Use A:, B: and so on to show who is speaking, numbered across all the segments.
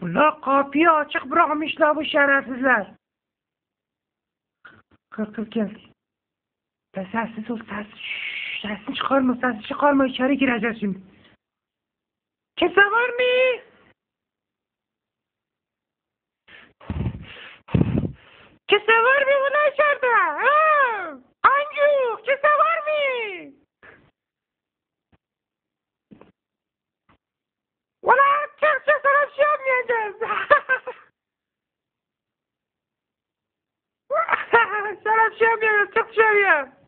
A: Bunlar kapıyı açık bırakmışlar bu şerefsizler. Kır gel. Sessiz ol sesini çıkarma içeri gireceğiz şimdi. Kimse var mı? Kimse var mı ulan içeride? Ha? Ancu kimse var mı? Ulan kimse sana bir şey yapmayacağız. Sana bir şey yapmayacağız çık dışarıya.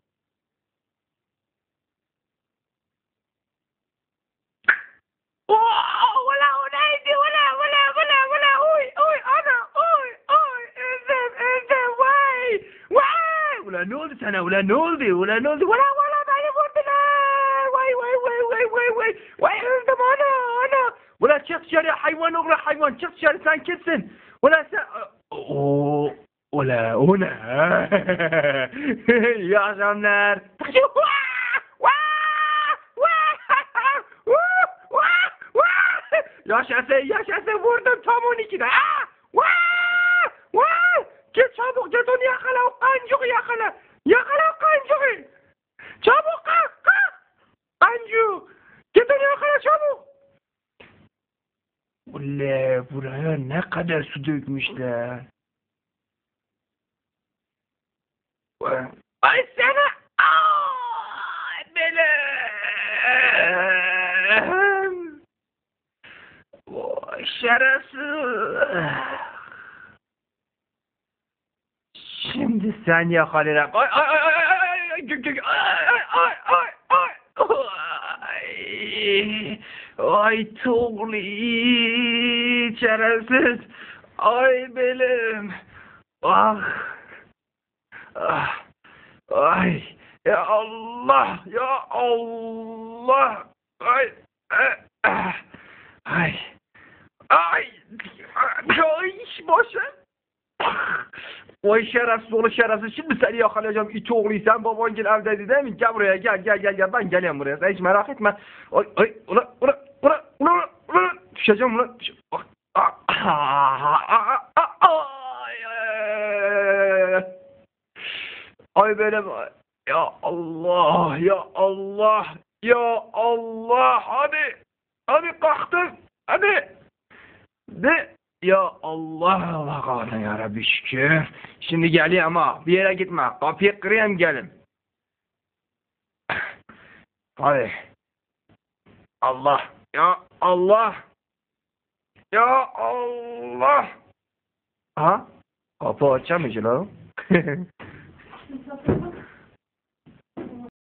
A: Ulan o neydi ulan uy ana uy öldüm vay ulan ne oldu sana ulan ne oldu ulan beni vurdular vay öldüm ana ulan çık dışarı hayvan oğlu hayvan çık dışarı sen kimsin ulan sen ulan o ne iyi akşamlar Yaşasın vurdum tam 12'de. Git çabuk git onu yakala o kancuğu yakala. Yakala o kancuğu. Çabuk kalk. Kancuğu. Git onu yakala çabuk. Ulan buraya ne kadar su dökmüşler. Ay sana. Benim. Şerefsiz. Şimdi sen yakalayacak. Ay Tuğli şerefsiz. Ay benim. Ay ya Allah. Ay, boş ver. Vay şerefsiz oğlu şerefsiz. Şimdi seni yakalayacağım it oğlu. Sen baban gel evdeydi değil mi? Gel buraya gel. Ben geliyorum buraya. Sen hiç merak etme. Ulan. Düşeceğim ulan. Ay benim. Ya Allah. Hadi kalktın. Hadi. De ya Allah kahretsin ya Rabbi şükür. Şimdi geliyorum ama bir yere gitme. Kapıyı kırayım gelin. Hadi. Allah. Ya Allah. Ha? Kapı açamayacağım.